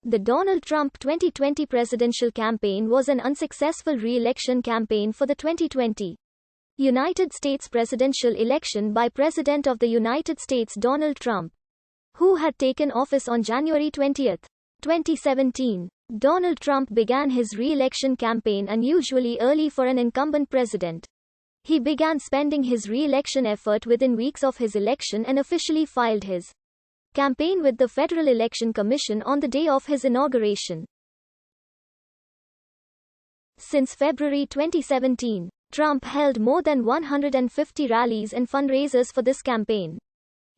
The Donald Trump 2020 presidential campaign was an unsuccessful re-election campaign for the 2020 United States presidential election by President of the United States Donald Trump, who had taken office on January 20, 2017. Donald Trump began his re-election campaign unusually early for an incumbent president. He began spending his re-election effort within weeks of his election and officially filed his campaign with the Federal Election Commission on the day of his inauguration. Since February 2017, Trump held more than 150 rallies and fundraisers for this campaign.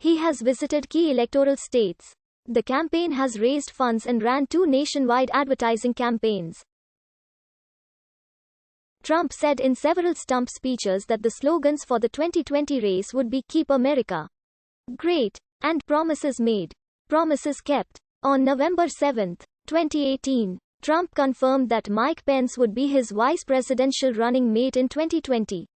He has visited key electoral states. The campaign has raised funds and ran 2 nationwide advertising campaigns. Trump said in several stump speeches that the slogans for the 2020 race would be "Keep America Great" and "Promises Made, Promises Kept." On November 7, 2018, Trump confirmed that Mike Pence would be his vice presidential running mate in 2020.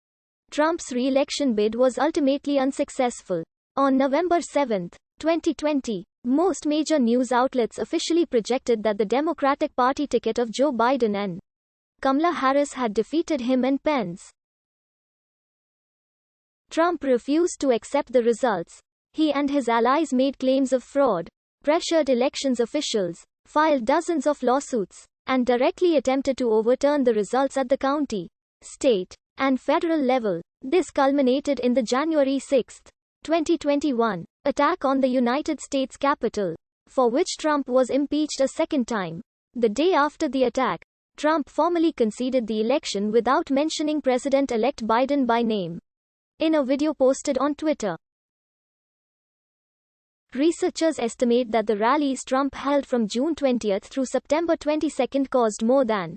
Trump's re-election bid was ultimately unsuccessful. On November 7, 2020, most major news outlets officially projected that the Democratic Party ticket of Joe Biden and Kamala Harris had defeated him and Pence. Trump refused to accept the results. He and his allies made claims of fraud, pressured elections officials, filed dozens of lawsuits, and directly attempted to overturn the results at the county, state, and federal level. This culminated in the January 6, 2021, attack on the United States Capitol, for which Trump was impeached a second time. The day after the attack, Trump formally conceded the election without mentioning President-elect Biden by name. In a video posted on Twitter, researchers estimate that the rallies Trump held from June 20 through September 22 caused more than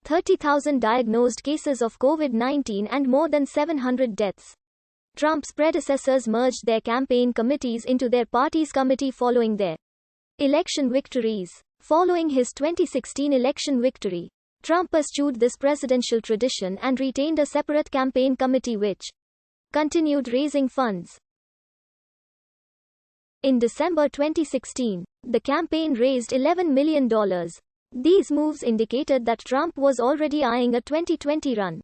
30,000 diagnosed cases of COVID-19 and more than 700 deaths. Trump's predecessors merged their campaign committees into their party's committee following their election victories. Following his 2016 election victory, Trump eschewed this presidential tradition and retained a separate campaign committee which continued raising funds. In December 2016, the campaign raised $11 million. These moves indicated that Trump was already eyeing a 2020 run.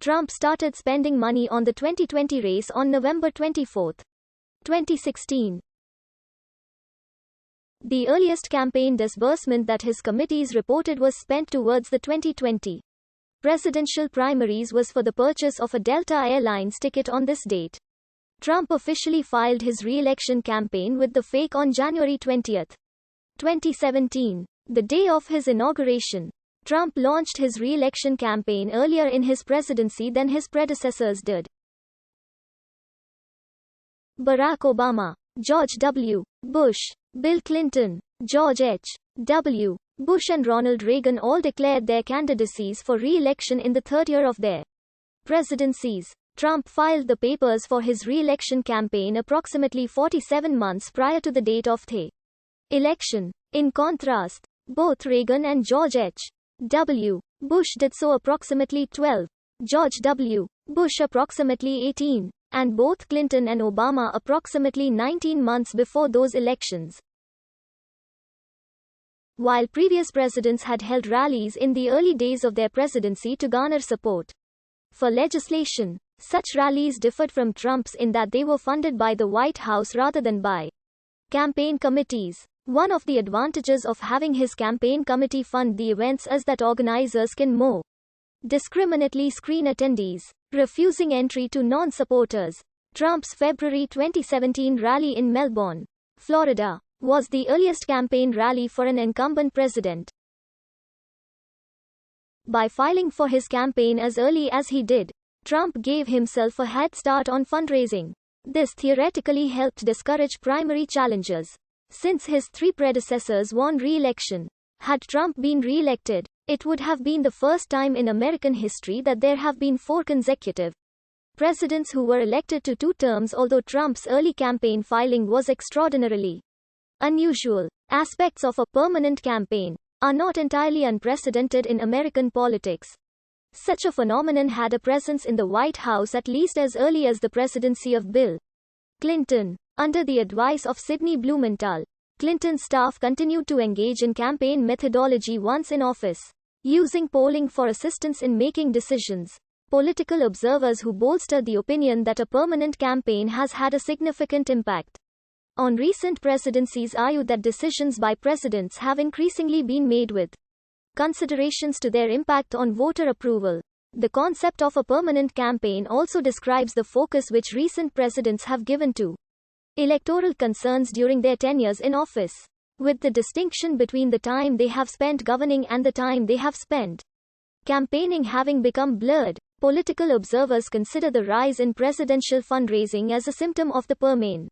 Trump started spending money on the 2020 race on November 24, 2016. The earliest campaign disbursement that his committees reported was spent towards the 2020 presidential primaries was for the purchase of a Delta Airlines ticket on this date. Trump officially filed his re-election campaign with the fake on January 20, 2017, the day of his inauguration. Trump launched his re-election campaign earlier in his presidency than his predecessors did. Barack Obama, George W. Bush, Bill Clinton, George H.W. Bush and Ronald Reagan all declared their candidacies for re-election in the third year of their presidencies. Trump filed the papers for his re-election campaign approximately 47 months prior to the date of the election. In contrast, both Reagan and George H.W. Bush did so approximately 12, George W. Bush approximately 18, and both Clinton and Obama approximately 19 months before those elections. While previous presidents had held rallies in the early days of their presidency to garner support for legislation, such rallies differed from Trump's in that they were funded by the White House rather than by campaign committees. One of the advantages of having his campaign committee fund the events is that organizers can more discriminately screen attendees, refusing entry to non-supporters. Trump's February 2017 rally in Melbourne, Florida, was the earliest campaign rally for an incumbent president. By filing for his campaign as early as he did, Trump gave himself a head start on fundraising. This theoretically helped discourage primary challengers, since his 3 predecessors won re-election. Had Trump been re-elected, it would have been the first time in American history that there have been 4 consecutive presidents who were elected to 2 terms. Although Trump's early campaign filing was extraordinarily unusual, aspects of a permanent campaign are not entirely unprecedented in American politics. Such a phenomenon had a presence in the White House at least as early as the presidency of Bill Clinton. Under the advice of Sidney Blumenthal, Clinton's staff continued to engage in campaign methodology once in office, using polling for assistance in making decisions. Political observers who bolstered the opinion that a permanent campaign has had a significant impact on recent presidencies argued that decisions by presidents have increasingly been made with considerations to their impact on voter approval. The concept of a permanent campaign also describes the focus which recent presidents have given to electoral concerns during their tenures in office, with the distinction between the time they have spent governing and the time they have spent campaigning having become blurred. Political observers consider the rise in presidential fundraising as a symptom of the permanent